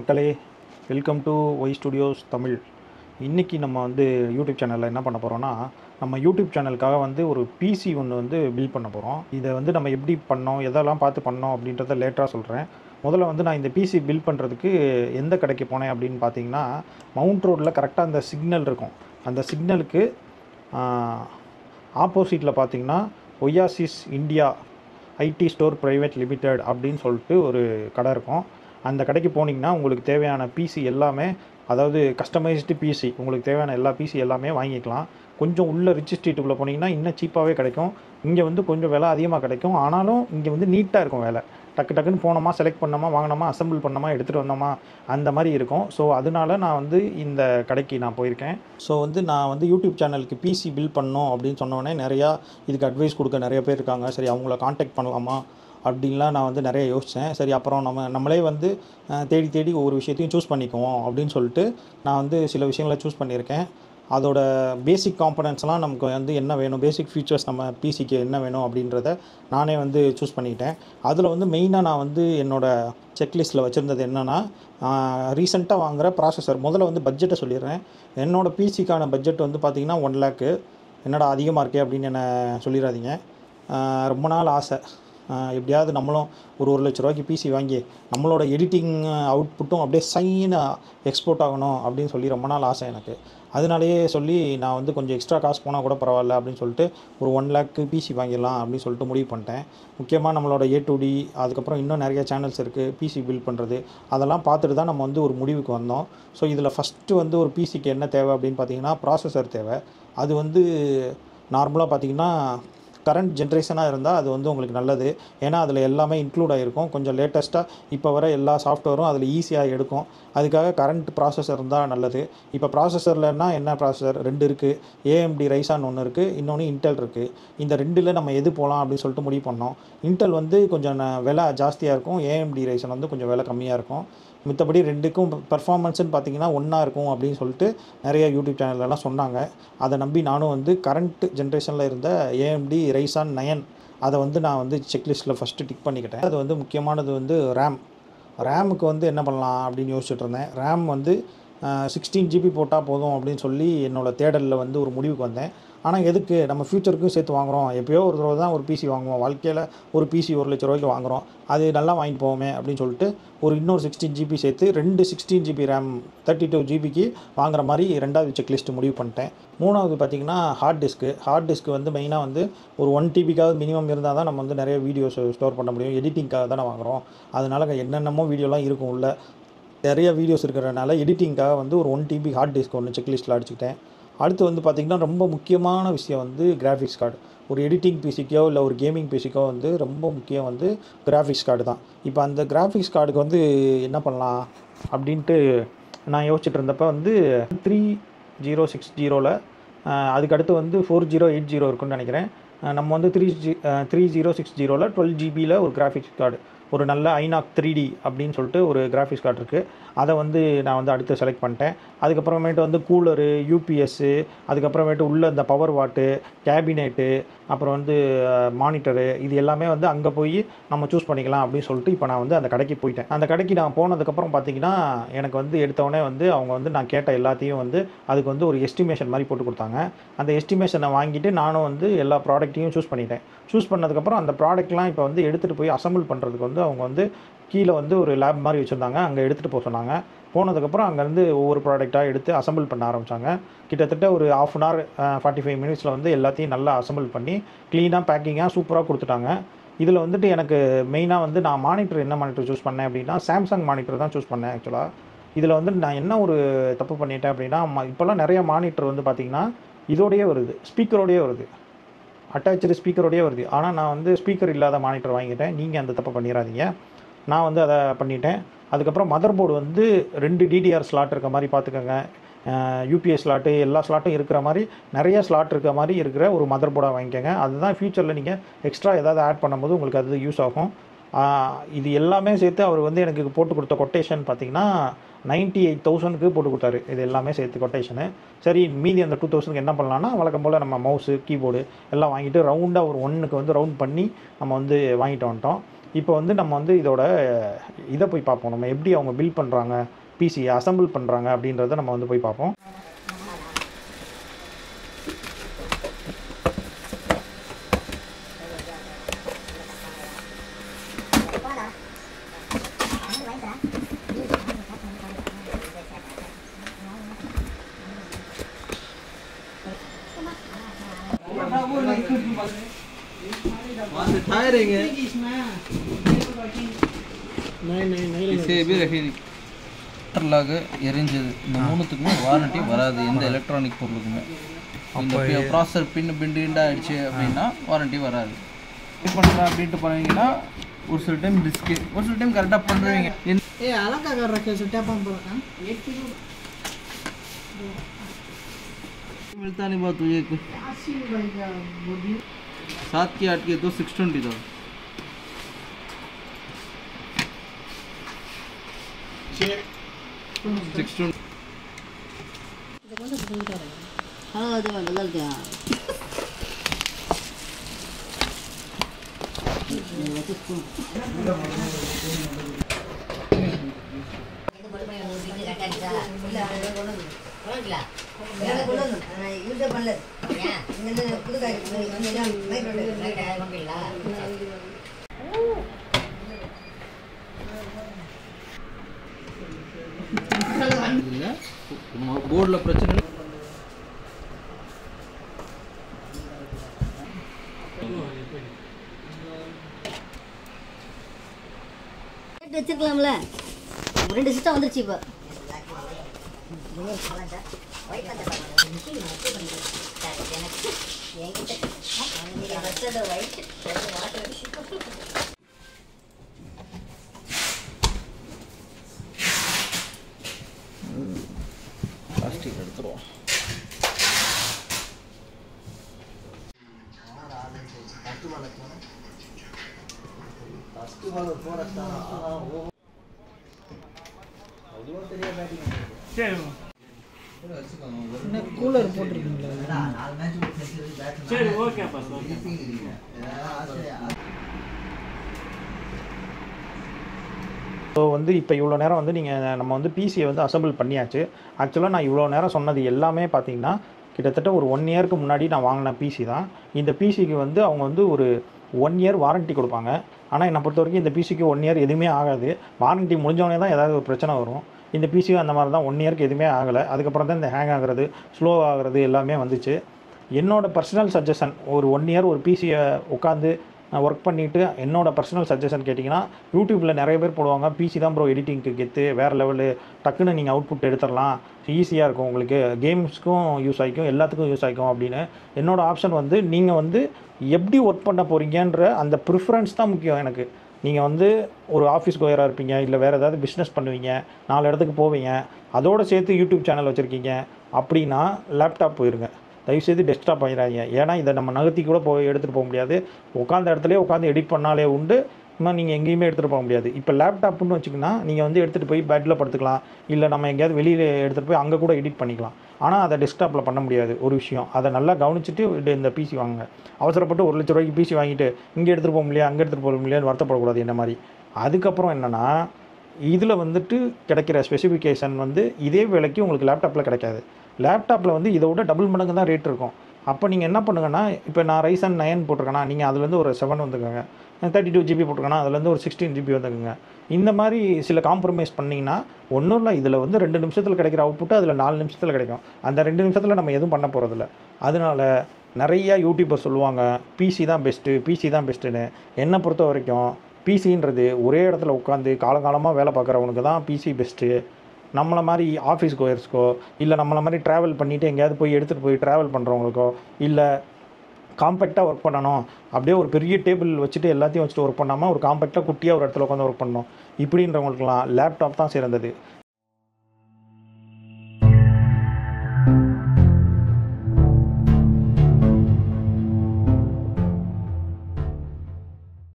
மக்களே, welcome to Y studios Tamil. இன்றைக்கி நம்ம வந்து யூடியூப் சேனலில் என்ன பண்ண போகிறோன்னா, நம்ம யூடியூப் சேனலுக்காக வந்து ஒரு பிசி ஒன்று வந்து பில்ட் பண்ண போகிறோம். இதை வந்து நம்ம எப்படி பண்ணோம், எதெல்லாம் பார்த்து பண்ணோம் அப்படின்றத லேட்டராக சொல்கிறேன். முதல்ல வந்து நான் இந்த பிசி பில்ட் பண்ணுறதுக்கு எந்த கடைக்கு போனேன் அப்படின்னு பார்த்தீங்கன்னா, மவுண்ட் ரோட்டில் கரெக்டாக அந்த சிக்னல் இருக்கும். அந்த சிக்னலுக்கு ஆப்போசிட்டில் பார்த்தீங்கன்னா oasis India IT store private limited அப்படின்னு சொல்லிட்டு ஒரு கடை இருக்கும். அந்த கடைக்கு போனீங்கன்னா உங்களுக்கு தேவையான பிசி எல்லாமே, அதாவது கஸ்டமைஸ்டு பிசி, உங்களுக்கு தேவையான எல்லா பிசி எல்லாமே வாங்கிக்கலாம். கொஞ்சம் உள்ள ரிச் ஸ்ட்ரீட்டுக்குள்ளே போனீங்கன்னா இன்னும் சீப்பாகவே கிடைக்கும். இங்கே வந்து கொஞ்சம் விலை அதிகமாக கிடைக்கும். ஆனாலும் இங்கே வந்து நீட்டாக இருக்கும் வேலை. டக்கு டக்குன்னு போனோமா, செலக்ட் பண்ணோமா, வாங்கினோமா, அசம்பிள் பண்ணோமா, எடுத்துகிட்டு வந்தோமா, அந்த மாதிரி இருக்கும். ஸோ அதனால நான் வந்து இந்த கடைக்கு நான் போயிருக்கேன். ஸோ வந்து நான் வந்து யூடியூப் சேனலுக்கு பிசி பில்ட் பண்ணோம் அப்படின்னு சொன்னோடனே நிறையா இதுக்கு அட்வைஸ் கொடுக்க நிறைய பேர் இருக்காங்க. சரி, அவங்கள காண்டாக்ட் பண்ணலாமா அப்படின்லாம் நான் வந்து நிறைய யோசித்தேன். சரி, அப்புறம் நம்மளே வந்து தேடி தேடி ஒவ்வொரு விஷயத்தையும் சூஸ் பண்ணிக்குவோம் அப்படின்னு சொல்லிட்டு நான் வந்து சில விஷயங்களை சூஸ் பண்ணியிருக்கேன். அதோட பேசிக் காம்பனன்ட்ஸ்லாம் நமக்கு வந்து என்ன வேணும், பேசிக் ஃபீச்சர்ஸ் நம்ம பிசிக்கு என்ன வேணும் அப்படின்றத நானே வந்து சூஸ் பண்ணிக்கிட்டேன். அதில் வந்து மெயினாக நான் வந்து என்னோடய செக்லிஸ்ட்டில் வச்சுருந்தது என்னென்னா, ரீசெண்டாக வாங்குகிற ப்ராசஸர். முதல்ல வந்து பட்ஜெட்டை சொல்லிடுறேன். என்னோடய பிசிக்கான பட்ஜெட் வந்து பார்த்திங்கன்னா 1 lakh. என்னடா அதிகமாக இருக்கே அப்படின்னு என்ன சொல்லிடாதீங்க. ரொம்ப நாள் ஆசை, எப்படியாவது நம்மளும் ஒரு 1 லட்ச ரூபாய்க்கு பிசி வாங்கி நம்மளோட எடிட்டிங் அவுட்புட்டும் அப்படியே சைனாக எக்ஸ்போர்ட் ஆகணும் அப்படின்னு சொல்லி ரொம்ப நாள் ஆசை எனக்கு. அதனாலேயே சொல்லி நான் வந்து கொஞ்சம் எக்ஸ்ட்ரா காசு போனால் கூட பரவாயில்ல அப்படின்னு சொல்லிட்டு ஒரு 1 lakh பிசி வாங்கிடலாம் அப்படின்னு சொல்லிட்டு முடிவு பண்ணிட்டேன். முக்கியமாக நம்மளோட A2D, அதுக்கப்புறம் இன்னும் நிறைய சேனல்ஸ் இருக்குது பிசி பில்ட் பண்ணுறது. அதெல்லாம் பார்த்துட்டு தான் நம்ம வந்து ஒரு முடிவுக்கு வந்தோம். ஸோ இதில் ஃபஸ்ட்டு வந்து ஒரு பிசிக்கு என்ன தேவை அப்படின்னு பார்த்தீங்கன்னா ப்ராசஸர் தேவை. அது வந்து நார்மலாக பார்த்திங்கன்னா கரண்ட் ஜென்ரேஷனாக இருந்தால் அது வந்து உங்களுக்கு நல்லது. ஏன்னா அதில் எல்லாமே இன்க்ளூட் ஆகிருக்கும். கொஞ்சம் லேட்டஸ்ட்டாக இப்போ வர எல்லா சாஃப்ட்வேரும் அதில் ஈஸியாக எடுக்கும். அதுக்காக கரண்ட் ப்ராசஸர் இருந்தால் நல்லது. இப்போ ப்ராசஸர்லன்னா என்ன ப்ராசஸர் 2 இருக்குது. AMD ரைசான் ஒன்று இருக்குது, இன்னொன்று இன்டெல் இருக்குது. இந்த 2ல் நம்ம எது போகலாம் அப்படின்னு சொல்லிட்டு முடிவு பண்ணோம். இன்டெல் வந்து கொஞ்சம் விலை ஜாஸ்தியாக இருக்கும், AMD ரைசான் வந்து கொஞ்சம் விலை கம்மியாக இருக்கும். மித்தபடி 2க்கும் பர்ஃபார்மன்ஸ்னு பார்த்தீங்கன்னா ஒன்றா இருக்கும் அப்படின்னு சொல்லிட்டு நிறைய யூடியூப் சேனல்லலாம் சொன்னாங்க. அதை நம்பி நானும் வந்து கரண்ட் ஜென்ரேஷனில் இருந்த AMD ரைசான் 9 அதை வந்து நான் வந்து செக்லிஸ்ட்டில் ஃபஸ்ட்டு டிக் பண்ணிக்கிட்டேன். அது வந்து முக்கியமானது வந்து ரேமுக்கு வந்து என்ன பண்ணலாம் அப்படின்னு யோசிச்சுட்டு இருந்தேன். ரேம் வந்து 16 GB போட்டால் போதும் அப்படின்னு சொல்லி என்னோடய தேடலில் வந்து ஒரு முடிவுக்கு வந்தேன். ஆனால் எதுக்கு, நம்ம ஃப்யூச்சருக்கும் சேர்த்து வாங்குகிறோம், எப்போயோ ஒரு தடவை தான் ஒரு பிசி வாங்குவோம், வாழ்க்கையில் ஒரு பிசி 1 லட்ச ரூபாய்க்கு வாங்குகிறோம், அது நல்லா வாங்கிட்டு போவோமே அப்படின்னு சொல்லிட்டு இன்னொரு 16 GB சேர்த்து 2 16 GB ரேம் 32 GBக்கு வாங்குற மாதிரி 2வது செக்லிஸ்ட்டு முடிவு பண்ணிட்டேன். 3வது பார்த்திங்கன்னா ஹார்ட் டிஸ்க்கு வந்து மெயினாக வந்து ஒரு 1 TBக்காவது மினிமம் இருந்தால் தான் நம்ம வந்து நிறைய வீடியோஸ் ஸ்டோர் பண்ண முடியும். எடிட்டிங்காக தானே வாங்குகிறோம். அதனால் என்னென்னமோ வீடியோலாம் இருக்கும், உள்ள நிறைய வீடியோஸ் இருக்கிறதுனால எடிட்டிங்காக வந்து ஒரு 1 TB ஹார்ட் டிஸ்க் ஒன்று செக்லிஸ்ட்டில் அடிச்சுக்கிட்டேன். அடுத்து வந்து பார்த்திங்கன்னா ரொம்ப முக்கியமான விஷயம் வந்து கிராஃபிக்ஸ் கார்டு. ஒரு எடிட்டிங் பிசிக்கோ இல்லை ஒரு கேமிங் பிசிக்கோ வந்து ரொம்ப முக்கியம் வந்து கிராஃபிக்ஸ் கார்டு தான். இப்போ அந்த கிராஃபிக்ஸ் கார்டுக்கு வந்து என்ன பண்ணலாம் அப்படின்ட்டு நான் யோசிச்சுட்டு இருந்தப்போ வந்து 3060ல் அதுக்கடுத்து வந்து 4080 இருக்குன்னு நினைக்கிறேன். நம்ம வந்து 3060ல் 12 GBயில் ஒரு கிராஃபிக்ஸ் கார்டு, ஒரு நல்ல ஐநாக் 3D அப்படின்னு சொல்லிட்டு ஒரு கிராஃபிக்ஸ் கார்டு இருக்குது. அதை வந்து நான் வந்து அடுத்து செலக்ட் பண்ணிட்டேன். அதுக்கப்புறமேட்டு வந்து கூலரு, யூபிஎஸ்ஸு, அதுக்கப்புறமேட்டு உள்ள இந்த பவர் வாட்டு, கேபினெட்டு, அப்புறம் வந்து மானிட்டரு, இது எல்லாமே வந்து அங்கே போய் நம்ம சூஸ் பண்ணிக்கலாம் அப்படின்னு சொல்லிட்டு இப்போ நான் வந்து அந்த கடைக்கு போயிட்டேன். அந்த கடைக்கு நான் போனதுக்கப்புறம் பார்த்திங்கன்னா எனக்கு வந்து எடுத்தோடனே வந்து அவங்க வந்து நான் கேட்ட எல்லாத்தையும் வந்து அதுக்கு வந்து ஒரு எஸ்டிமேஷன் மாதிரி போட்டு கொடுத்தாங்க. அந்த எஸ்டிமேஷனை வாங்கிட்டு நானும் வந்து எல்லா ப்ராடக்ட்டையும் சூஸ் பண்ணிட்டேன். சூஸ் பண்ணதுக்கப்புறம் அந்த ப்ராடக்ட்லாம் இப்போ வந்து எடுத்துகிட்டு போய் அசம்பிள் பண்ணுறதுக்கு வந்து அவங்க வந்து கீழே வந்து ஒரு லேப் மாதிரி வச்சுருந்தாங்க, அங்கே எடுத்துகிட்டு போக சொன்னாங்க. போனதுக்கப்புறம் அங்கேருந்து ஒவ்வொரு ப்ராடக்டாக எடுத்து அசம்பிள் பண்ண ஆரம்பித்தாங்க. கிட்டத்தட்ட ஒரு 1/2 hour 45 minutesல வந்து எல்லாத்தையும் நல்லா அசம்பிள் பண்ணி க்ளீனாக பேக்கிங்காக சூப்பராக கொடுத்துட்டாங்க. இதில் வந்துட்டு எனக்கு மெயினாக வந்து நான் மானிட்டர் என்ன மானிட்டர் சூஸ் பண்ணேன் அப்படின்னா சாம்சங் மானிட்டர் தான் சூஸ் பண்ணேன் ஆக்சுவலாக. இதில் வந்து நான் என்ன ஒரு தப்பு பண்ணிட்டேன் அப்படின்னா, இப்போல்லாம் நிறைய மானிட்டர் வந்து பார்த்திங்கன்னா இதோடையே வருது, ஸ்பீக்கரோடையே வருது, அட்டாச்சு ஸ்பீக்கரோடையே வருது. ஆனால் நான் வந்து ஸ்பீக்கர் இல்லாத மானிட்டர் வாங்கிட்டேன். நீங்கள் அந்த தப்பை பண்ணிடாதீங்க. நான் வந்து அதை பண்ணிட்டேன். அதுக்கப்புறம் மதர் போர்டு வந்து 2 DDR ஸ்லாட் இருக்க மாதிரி பார்த்துக்கோங்க. யூபிஎஸ் ஸ்லாட்டு, எல்லா ஸ்லாட்டும் இருக்கிற மாதிரி, நிறைய ஸ்லாட் இருக்கிற மாதிரி இருக்கிற ஒரு மதர் போர்டாக வாங்கிக்கோங்க. அதுதான் ஃப்யூச்சரில் நீங்கள் எக்ஸ்ட்ரா ஏதாவது ஆட் பண்ணும்போது உங்களுக்கு அது யூஸ் ஆகும். இது எல்லாமே சேர்த்து அவர் வந்து எனக்கு போட்டு கொடுத்த கொட்டேஷன் பார்த்திங்கன்னா 98,000க்கு போட்டு கொடுத்தாரு. இது எல்லாமே சேர்த்து கொட்டேஷனு. சரி, மீதி அந்த 2,000க்கு என்ன பண்ணலான்னா, வழக்கம் போல் நம்ம மவுஸு, கீபோர்டு எல்லாம் வாங்கிட்டு ரவுண்டாக ஒரு 1க்கு வந்து ரவுண்ட் பண்ணி நம்ம வந்து வாங்கிட்டு வந்துட்டோம். இப்போ வந்து நம்ம வந்து இதோட இதை போய் பார்ப்போம், நம்ம எப்படி அவங்க பில்ட் பண்ணுறாங்க, பிசியை அசம்பிள் பண்ணுறாங்க அப்படின்றத நம்ம வந்து போய் பார்ப்போம். எரிஞ்சது இந்த மூணுத்துக்குமே வாரண்டி வராது, எந்த எலக்ட்ரானிக் பொருளுக்குமே. இந்த ப்ராசஸர் பிண்டு ஆயிடுச்சு அப்படின்னா வாரண்டி வராது. பண்ணுறேன் அப்படின்ட்டு பண்ணுவீங்கன்னா ஒரு சில டைம் ரிஸ்க்கு, ஒரு சில டைம் கரெக்டாக பண்ணுவீங்க. मिलता नहीं बात तुझे कुछ 7 की 8 की तो 620 था. हाँ तो बदल क्या बोर्ड प्रचने வச்சிருக்கலாம்ல, ரெண்டு சிஸ்டம் வந்துருச்சு இப்போ. பிளாஸ்டிக் எடுத்துருவோம். கூலர் போட்டிருக்கீங்களா? சரி ஓகேப்பா. ஸோ வந்து இப்போ இவ்வளோ நேரம் வந்து நம்ம வந்து பிசியை வந்து அசம்பிள் பண்ணியாச்சு. ஆக்சுவலாக நான் இவ்வளோ நேரம் சொன்னது எல்லாமே பார்த்தீங்கன்னா கிட்டத்தட்ட ஒரு 1 இயருக்கு முன்னாடி நான் வாங்கின பிசி தான். இந்த பிசிக்கு வந்து அவங்க வந்து ஒரு 1 இயர் வாரண்ட்டி கொடுப்பாங்க. ஆனால் என்னை பொறுத்த வரைக்கும் இந்த பிசிக்கு 1 இயர் எதுவுமே ஆகாது. வாரண்ட்டி முடிஞ்சவொடனே தான் ஏதாவது ஒரு பிரச்சனை வரும். இந்த பிசியும் அந்த மாதிரி தான் 1 இயருக்கு எதுவுமே ஆகலை. அதுக்கப்புறம் தான் இந்த ஹேங் ஆகிறது, ஸ்லோ ஆகிறது எல்லாமே வந்துச்சு. என்னோடய பர்சனல் சஜஷன், ஒரு 1 இயர் ஒரு பிசியை உட்காந்து ஒர்க் பண்ணிவிட்டு என்னோடய பர்சனல் சஜஷன் கேட்டிங்கன்னா, யூடியூப்பில் நிறைய பேர் போடுவாங்க, பிசி தான் ப்ரோ எடிட்டிங்க்கு கெத்து, வேறு லெவலு, டக்குன்னு நீங்கள் அவுட்புட் எடுத்துடலாம், ஈஸியாக இருக்கும் உங்களுக்கு, கேம்ஸ்க்கும் யூஸ் ஆகிக்கும், எல்லாத்துக்கும் யூஸ் ஆகிக்கும் அப்படின்னு. என்னோடய ஆப்ஷன் வந்து நீங்கள் வந்து எப்படி ஒர்க் பண்ண போகிறீங்கன்ற அந்த ப்ரிஃபரன்ஸ் தான் முக்கியம் எனக்கு. நீங்கள் வந்து ஒரு ஆஃபீஸ் கோயராக இருப்பீங்க, இல்லை வேறு ஏதாவது பிஸ்னஸ் பண்ணுவீங்க, 4 இடத்துக்கு போவீங்க, அதோடு சேர்த்து யூடியூப் சேனல் வச்சுருக்கீங்க அப்படின்னா லேப்டாப் போயிருங்க. தயவுசெய்து டெஸ்க்டாப் ஆகிடாங்க. ஏன்னா இதை நம்ம நகர்த்தி கூட போய் எடுத்துகிட்டு போக முடியாது. உட்காந்த இடத்துலேயே உட்காந்து எடிட் பண்ணாலே உண்டு, இன்னும் நீங்கள் எங்கேயுமே எடுத்துகிட்டு போக முடியாது. இப்போ லேப்டாப்னு வச்சுக்கின்னா நீங்கள் வந்து எடுத்துகிட்டு போய் பெட்டில் படுத்துக்கலாம், இல்லை நம்ம எங்கேயாவது வெளியில் எடுத்துகிட்டு போய் அங்கே கூட எடிட் பண்ணிக்கலாம். ஆனால் அதை டெஸ்க்டாப்பில் பண்ண முடியாது. ஒரு விஷயம் அதை நல்லா கவனிச்சுட்டு இந்த பிசி வாங்குங்க. அவசரப்பட்டு 1 லட்ச ரூபாய்க்கு பிசி வாங்கிட்டு இங்கே எடுத்துகிட்டு போக முடியாது, அங்கே எடுத்துகிட்டு போக முடியாதுன்னு வருத்தப்படக்கூடாது என்ன மாதிரி. அதுக்கப்புறம் என்னென்னா, இதில் வந்துட்டு கிடைக்கிற ஸ்பெசிஃபிகேஷன் வந்து இதே விலைக்கு உங்களுக்கு லேப்டாப்பில் கிடைக்காது. லேப்டாப்பில் வந்து இதை விட டபுள் மடங்கு தான் ரேட் இருக்கும். அப்போ நீங்கள் என்ன பண்ணுங்கன்னா, இப்போ நான் Ryzen 9 போட்டிருக்கேன்னா நீங்கள் அதுலேருந்து ஒரு 7 வந்துக்கோங்க, 32 GB போட்டிருக்கேன்னா அதுலேருந்து ஒரு 16 GB வந்துக்குங்க. இந்த மாதிரி சில காம்ப்ரமைஸ் பண்ணிங்கன்னா ஒன்றும் இல்லை, இதில் வந்து 2 நிமிஷத்தில் கிடைக்கிற அவுட்புட்டு அதில் 4 நிமிஷத்தில் கிடைக்கும். அந்த 2 நிமிஷத்தில் நம்ம எதுவும் பண்ண போகிறதில்ல. அதனால் நிறையா யூடியூபர் சொல்லுவாங்க பிசி தான் பெஸ்ட்டுன்னு. என்னை பொறுத்த வரைக்கும் பிசின்றது ஒரே இடத்துல உட்காந்து காலங்காலமாக வேலை பார்க்குறவனுக்கு தான் பிசி பெஸ்ட்டு. நம்மளை மாதிரி ஆஃபீஸ் கோயர்ஸ்க்கோ, இல்லை நம்மளை மாதிரி ட்ராவல் பண்ணிவிட்டு எங்கேயாவது போய் எடுத்துகிட்டு போய் ட்ராவல் பண்ணுறவங்களுக்கோ, இல்லை காம்பேக்டாக ஒர்க் பண்ணணும், அப்படியே ஒரு பெரிய டேபிள் வச்சுட்டு எல்லாத்தையும் வச்சுட்டு ஒர்க் பண்ணாமல் ஒரு காம்பேக்டாக குட்டியாக ஒரு இடத்துல உட்காந்து ஒர்க் பண்ணணும், இப்படின்றவங்களுக்குலாம் லேப்டாப் தான் சிறந்தது.